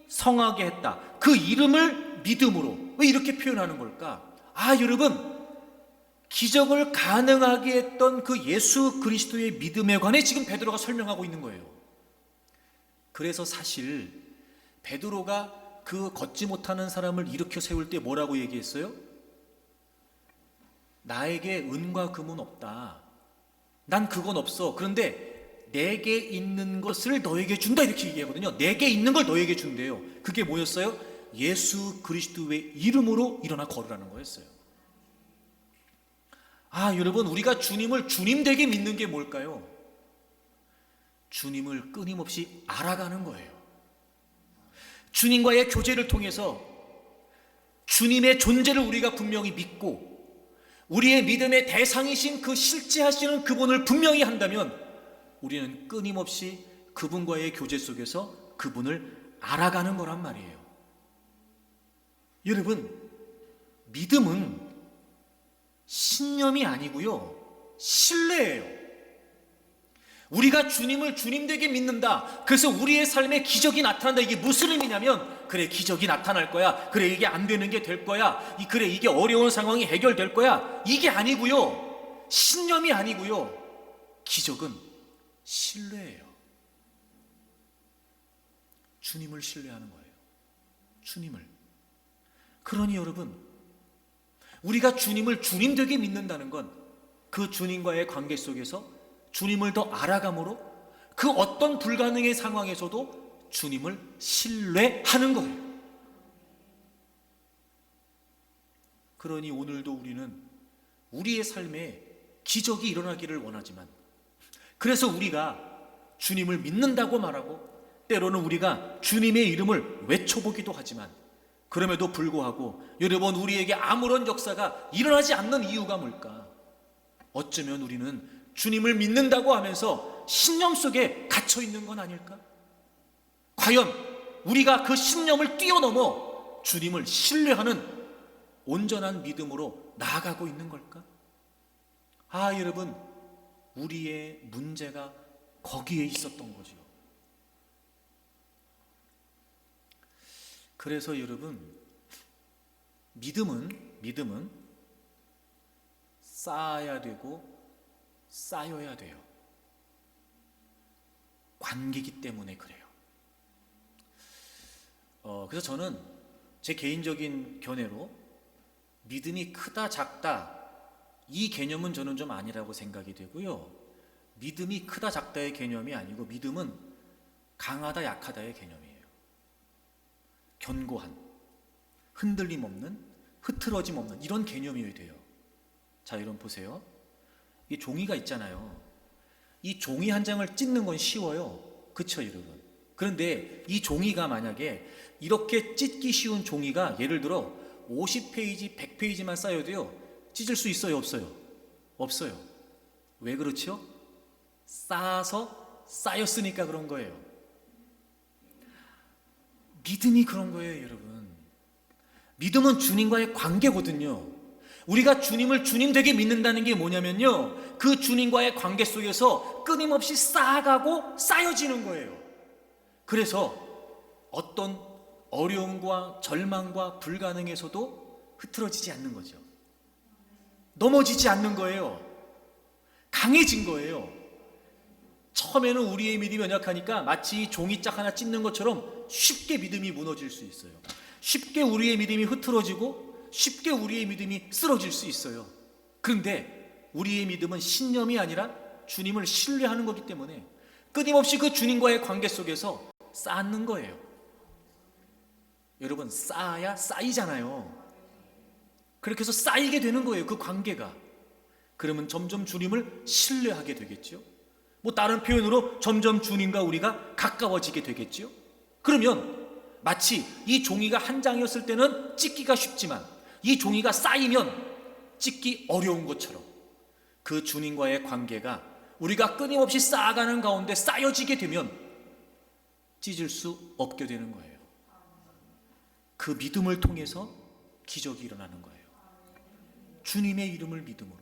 성하게 했다, 그 이름을 믿음으로 왜 이렇게 표현하는 걸까? 여러분, 기적을 가능하게 했던 그 예수 그리스도의 믿음에 관해 지금 베드로가 설명하고 있는 거예요. 그래서 사실 베드로가 그 걷지 못하는 사람을 일으켜 세울 때 뭐라고 얘기했어요? 나에게 은과 금은 없다, 난 그건 없어, 그런데 내게 있는 것을 너에게 준다, 이렇게 얘기하거든요. 내게 있는 걸 너에게 준대요. 그게 뭐였어요? 예수 그리스도의 이름으로 일어나 걸으라는 거였어요. 여러분, 우리가 주님을 주님 되게 믿는 게 뭘까요? 주님을 끊임없이 알아가는 거예요. 주님과의 교제를 통해서 주님의 존재를 우리가 분명히 믿고, 우리의 믿음의 대상이신 그 실제하시는 그분을 분명히 한다면, 우리는 끊임없이 그분과의 교제 속에서 그분을 알아가는 거란 말이에요. 여러분, 믿음은 신념이 아니고요, 신뢰예요. 우리가 주님을 주님 되게 믿는다, 그래서 우리의 삶에 기적이 나타난다. 이게 무슨 의미냐면, 그래, 기적이 나타날 거야, 그래, 이게 안 되는 게 될 거야, 그래, 이게 어려운 상황이 해결될 거야, 이게 아니고요, 신념이 아니고요, 기적은 신뢰예요. 주님을 신뢰하는 거예요. 주님을. 그러니 여러분, 우리가 주님을 주님 되게 믿는다는 건 그 주님과의 관계 속에서 주님을 더 알아감으로 그 어떤 불가능의 상황에서도 주님을 신뢰하는 거예요. 그러니 오늘도 우리는 우리의 삶에 기적이 일어나기를 원하지만, 그래서 우리가 주님을 믿는다고 말하고, 때로는 우리가 주님의 이름을 외쳐보기도 하지만, 그럼에도 불구하고 여러분, 우리에게 아무런 역사가 일어나지 않는 이유가 뭘까? 어쩌면 우리는 주님을 믿는다고 하면서 신념 속에 갇혀 있는 건 아닐까? 과연 우리가 그 신념을 뛰어넘어 주님을 신뢰하는 온전한 믿음으로 나아가고 있는 걸까? 여러분, 우리의 문제가 거기에 있었던 거죠. 그래서 여러분, 믿음은 쌓아야 되고 쌓여야 돼요. 관계이기 때문에 그래요. 그래서 저는 제 개인적인 견해로 믿음이 크다 작다, 이 개념은 저는 좀 아니라고 생각이 되고요. 믿음이 크다 작다의 개념이 아니고, 믿음은 강하다 약하다의 개념이에요. 견고한, 흔들림 없는, 흐트러짐 없는, 이런 개념이어야 돼요. 자, 여러분 보세요. 이 종이가 있잖아요. 이 종이 한 장을 찢는 건 쉬워요. 그쵸, 여러분? 그런데 이 종이가 만약에 이렇게 찢기 쉬운 종이가 예를 들어 50페이지, 100페이지만 쌓여도요, 찢을 수 있어요, 없어요? 없어요. 왜 그렇죠? 쌓아서 쌓였으니까 그런 거예요. 믿음이 그런 거예요, 여러분. 믿음은 주님과의 관계거든요. 우리가 주님을 주님 되게 믿는다는 게 뭐냐면요, 그 주님과의 관계 속에서 끊임없이 쌓아가고 쌓여지는 거예요. 그래서 어떤 어려움과 절망과 불가능에서도 흐트러지지 않는 거죠. 넘어지지 않는 거예요. 강해진 거예요. 처음에는 우리의 믿음이 연약하니까 마치 종이짝 하나 찢는 것처럼 쉽게 믿음이 무너질 수 있어요. 쉽게 우리의 믿음이 흐트러지고 쉽게 우리의 믿음이 쓰러질 수 있어요. 그런데 우리의 믿음은 신념이 아니라 주님을 신뢰하는 거기 때문에 끊임없이 그 주님과의 관계 속에서 쌓는 거예요. 여러분, 쌓아야 쌓이잖아요. 그렇게 해서 쌓이게 되는 거예요. 그 관계가. 그러면 점점 주님을 신뢰하게 되겠죠. 뭐 다른 표현으로 점점 주님과 우리가 가까워지게 되겠죠. 그러면 마치 이 종이가 한 장이었을 때는 찢기가 쉽지만 이 종이가 쌓이면 찢기 어려운 것처럼 그 주님과의 관계가 우리가 끊임없이 쌓아가는 가운데 쌓여지게 되면 찢을 수 없게 되는 거예요. 그 믿음을 통해서 기적이 일어나는 거예요. 주님의 이름을 믿음으로,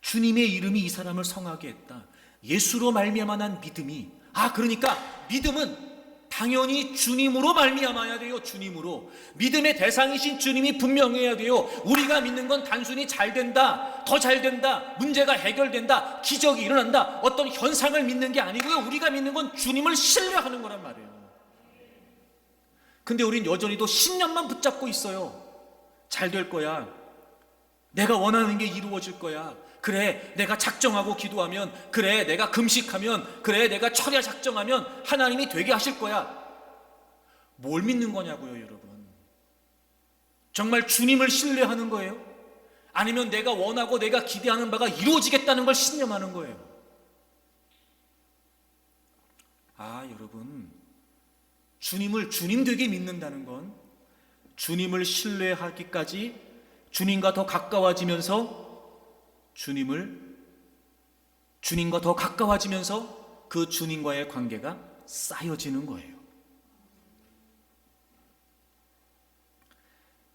주님의 이름이 이 사람을 성하게 했다. 예수로 말미암아 난 믿음이, 그러니까 믿음은 당연히 주님으로 말미암아야 돼요. 주님으로. 믿음의 대상이신 주님이 분명해야 돼요. 우리가 믿는 건 단순히 잘 된다, 더 잘 된다, 문제가 해결된다, 기적이 일어난다, 어떤 현상을 믿는 게 아니고요. 우리가 믿는 건 주님을 신뢰하는 거란 말이에요. 근데 우린 여전히도 신념만 붙잡고 있어요. 잘 될 거야. 내가 원하는 게 이루어질 거야. 그래, 내가 작정하고 기도하면, 그래, 내가 금식하면, 그래, 내가 철야 작정하면 하나님이 되게 하실 거야. 뭘 믿는 거냐고요, 여러분. 정말 주님을 신뢰하는 거예요? 아니면 내가 원하고 내가 기대하는 바가 이루어지겠다는 걸 신념하는 거예요? 여러분, 주님을 주님 되게 믿는다는 건 주님을 신뢰하기까지 주님과 더 가까워지면서 주님과 더 가까워지면서 그 주님과의 관계가 쌓여지는 거예요.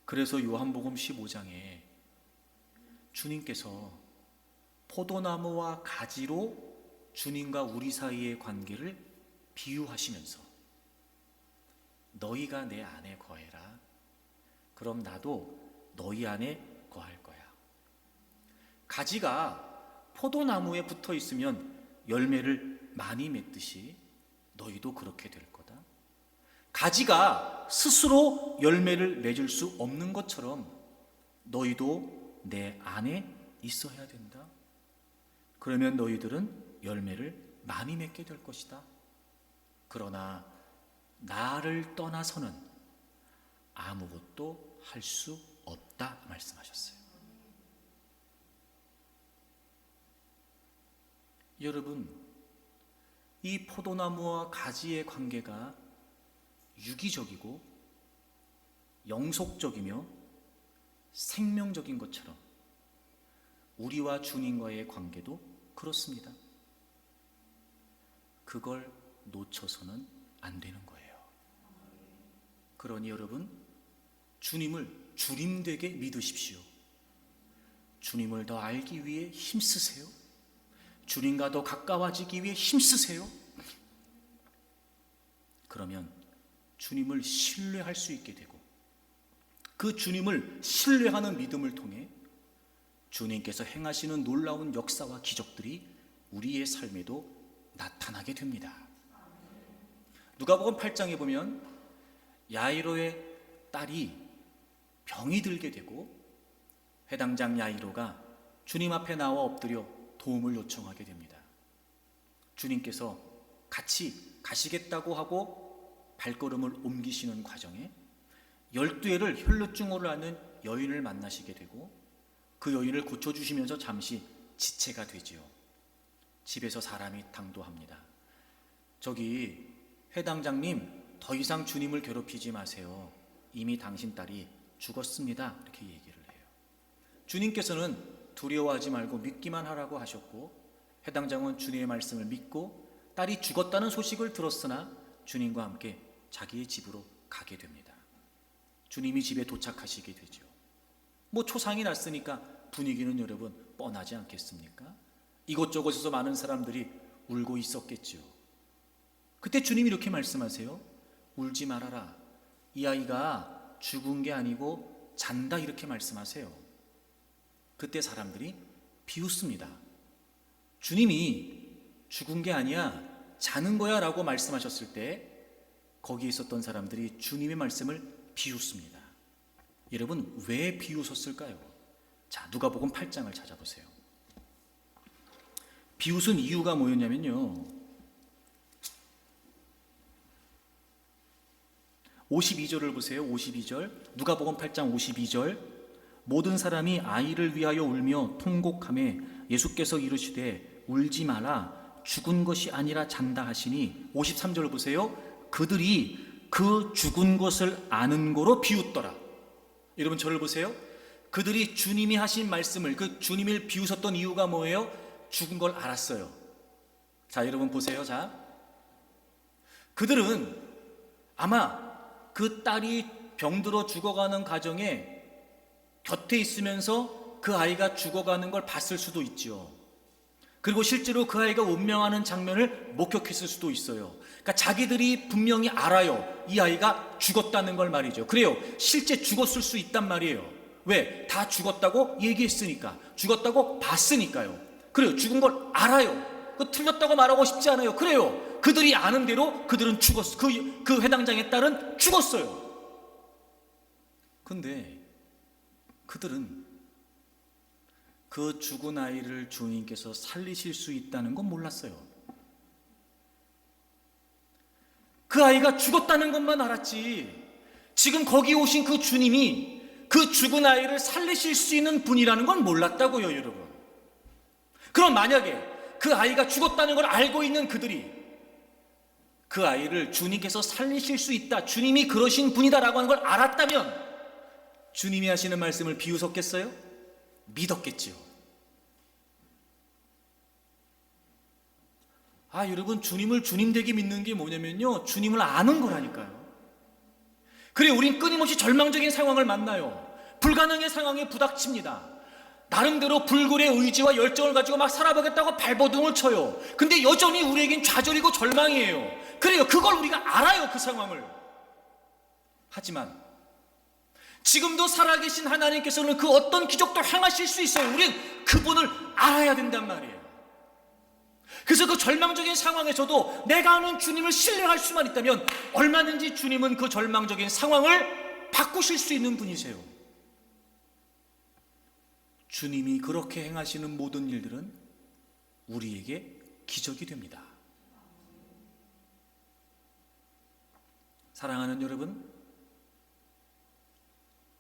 그래서 요한복음 15장에 주님께서 포도나무와 가지로 주님과 우리 사이의 관계를 비유하시면서 너희가 내 안에 거해라. 그럼 나도 너희 안에 거할 거야. 가지가 포도나무에 붙어 있으면 열매를 많이 맺듯이 너희도 그렇게 될 거다. 가지가 스스로 열매를 맺을 수 없는 것처럼 너희도 내 안에 있어야 된다. 그러면 너희들은 열매를 많이 맺게 될 것이다. 그러나 나를 떠나서는 아무것도 할 수 없다 말씀하셨어요. 여러분, 이 포도나무와 가지의 관계가 유기적이고 영속적이며 생명적인 것처럼 우리와 주님과의 관계도 그렇습니다. 그걸 놓쳐서는 안 되는 거예요. 그러니 여러분, 주님을 주님되게 믿으십시오. 주님을 더 알기 위해 힘쓰세요. 주님과 더 가까워지기 위해 힘쓰세요. 그러면 주님을 신뢰할 수 있게 되고 그 주님을 신뢰하는 믿음을 통해 주님께서 행하시는 놀라운 역사와 기적들이 우리의 삶에도 나타나게 됩니다. 누가복음 8장에 보면 야이로의 딸이 병이 들게 되고 회당장 야이로가 주님 앞에 나와 엎드려 도움을 요청하게 됩니다. 주님께서 같이 가시겠다고 하고 발걸음을 옮기시는 과정에 12해를 혈루증으로 앓는 여인을 만나시게 되고 그 여인을 고쳐주시면서 잠시 지체가 되지요. 집에서 사람이 당도합니다. 저기 회당장님, 더 이상 주님을 괴롭히지 마세요. 이미 당신 딸이 죽었습니다. 이렇게 얘기를 해요. 주님께서는 두려워하지 말고 믿기만 하라고 하셨고 회당장은 주님의 말씀을 믿고 딸이 죽었다는 소식을 들었으나 주님과 함께 자기의 집으로 가게 됩니다. 주님이 집에 도착하시게 되죠. 초상이 났으니까 분위기는 여러분 뻔하지 않겠습니까? 이곳저곳에서 많은 사람들이 울고 있었겠죠. 그때 주님이 이렇게 말씀하세요. 울지 말아라. 이 아이가 죽은 게 아니고 잔다, 이렇게 말씀하세요. 그때 사람들이 비웃습니다. 주님이 죽은 게 아니야, 자는 거야 라고 말씀하셨을 때 거기에 있었던 사람들이 주님의 말씀을 비웃습니다. 여러분, 왜 비웃었을까요? 자, 누가복음 8장을 찾아보세요. 비웃은 이유가 뭐였냐면요, 52절을 보세요. 52절, 누가복음 8장 52절. 모든 사람이 아이를 위하여 울며 통곡하매 예수께서 이르시되 울지 마라 죽은 것이 아니라 잔다 하시니 53절 보세요. 그들이 그 죽은 것을 아는 거로 비웃더라. 여러분 저를 보세요. 그들이 주님이 하신 말씀을, 그 주님을 비웃었던 이유가 뭐예요? 죽은 걸 알았어요. 자, 여러분 보세요. 자, 그들은 아마 그 딸이 병들어 죽어가는 가정에 곁에 있으면서 그 아이가 죽어가는 걸 봤을 수도 있죠. 그리고 실제로 그 아이가 운명하는 장면을 목격했을 수도 있어요. 그러니까 자기들이 분명히 알아요. 이 아이가 죽었다는 걸 말이죠. 그래요. 실제 죽었을 수 있단 말이에요. 왜? 다 죽었다고 얘기했으니까. 죽었다고 봤으니까요. 그래요. 죽은 걸 알아요. 그 틀렸다고 말하고 싶지 않아요. 그래요. 그들이 아는 대로 그들은 죽었어. 그 회당장의 딸은 죽었어요. 근데 그들은 그 죽은 아이를 주님께서 살리실 수 있다는 건 몰랐어요. 그 아이가 죽었다는 것만 알았지, 지금 거기 오신 그 주님이 그 죽은 아이를 살리실 수 있는 분이라는 건 몰랐다고요, 여러분. 그럼 만약에 그 아이가 죽었다는 걸 알고 있는 그들이 그 아이를 주님께서 살리실 수 있다, 주님이 그러신 분이다라고 하는 걸 알았다면 주님이 하시는 말씀을 비웃었겠어요? 믿었겠지요. 여러분, 주님을 주님 되게 믿는 게 뭐냐면요, 주님을 아는 거라니까요. 그래, 우린 끊임없이 절망적인 상황을 만나요. 불가능의 상황에 부닥칩니다. 나름대로 불굴의 의지와 열정을 가지고 막 살아보겠다고 발버둥을 쳐요. 근데 여전히 우리에겐 좌절이고 절망이에요. 그래요, 그걸 우리가 알아요, 그 상황을. 하지만 지금도 살아계신 하나님께서는 그 어떤 기적도 행하실 수 있어요. 우린 그분을 알아야 된단 말이에요. 그래서 그 절망적인 상황에서도 내가 아는 주님을 신뢰할 수만 있다면 얼마든지 주님은 그 절망적인 상황을 바꾸실 수 있는 분이세요. 주님이 그렇게 행하시는 모든 일들은 우리에게 기적이 됩니다. 사랑하는 여러분,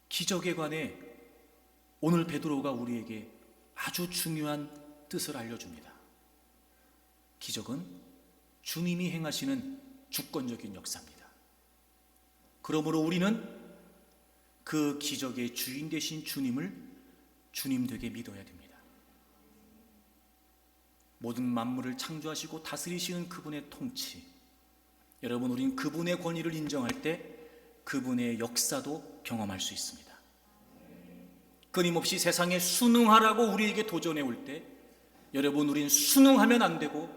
기적에 관해 오늘 베드로가 우리에게 아주 중요한 뜻을 알려줍니다. 기적은 주님이 행하시는 주권적인 역사입니다. 그러므로 우리는 그 기적의 주인 되신 주님을 주님 되게 믿어야 됩니다. 모든 만물을 창조하시고 다스리시는 그분의 통치, 여러분, 우린 그분의 권위를 인정할 때 그분의 역사도 경험할 수 있습니다. 끊임없이 세상에 순응하라고 우리에게 도전해 올 때 여러분, 우린 순응하면 안 되고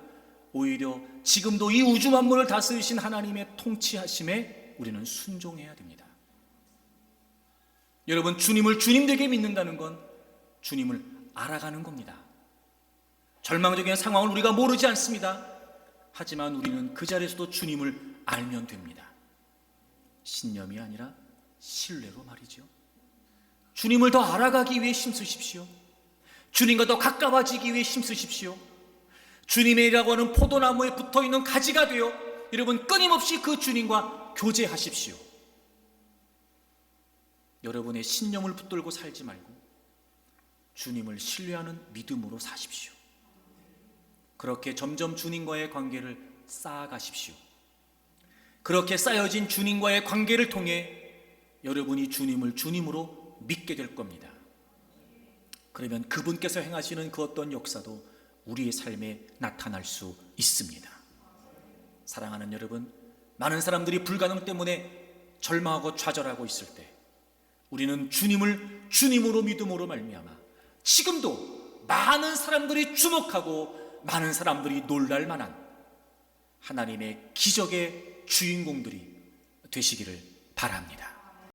오히려 지금도 이 우주 만물을 다스리신 하나님의 통치하심에 우리는 순종해야 됩니다. 여러분, 주님을 주님 되게 믿는다는 건 주님을 알아가는 겁니다. 절망적인 상황을 우리가 모르지 않습니다. 하지만 우리는 그 자리에서도 주님을 알면 됩니다. 신념이 아니라 신뢰로 말이죠. 주님을 더 알아가기 위해 힘쓰십시오. 주님과 더 가까워지기 위해 힘쓰십시오. 주님이라고 하는 포도나무에 붙어있는 가지가 되어 여러분 끊임없이 그 주님과 교제하십시오. 여러분의 신념을 붙들고 살지 말고 주님을 신뢰하는 믿음으로 사십시오. 그렇게 점점 주님과의 관계를 쌓아가십시오. 그렇게 쌓여진 주님과의 관계를 통해 여러분이 주님을 주님으로 믿게 될 겁니다. 그러면 그분께서 행하시는 그 어떤 역사도 우리의 삶에 나타날 수 있습니다. 사랑하는 여러분, 많은 사람들이 불가능 때문에 절망하고 좌절하고 있을 때 우리는 주님을 주님으로 믿음으로 말미암아 지금도 많은 사람들이 주목하고 많은 사람들이 놀랄 만한 하나님의 기적의 주인공들이 되시기를 바랍니다.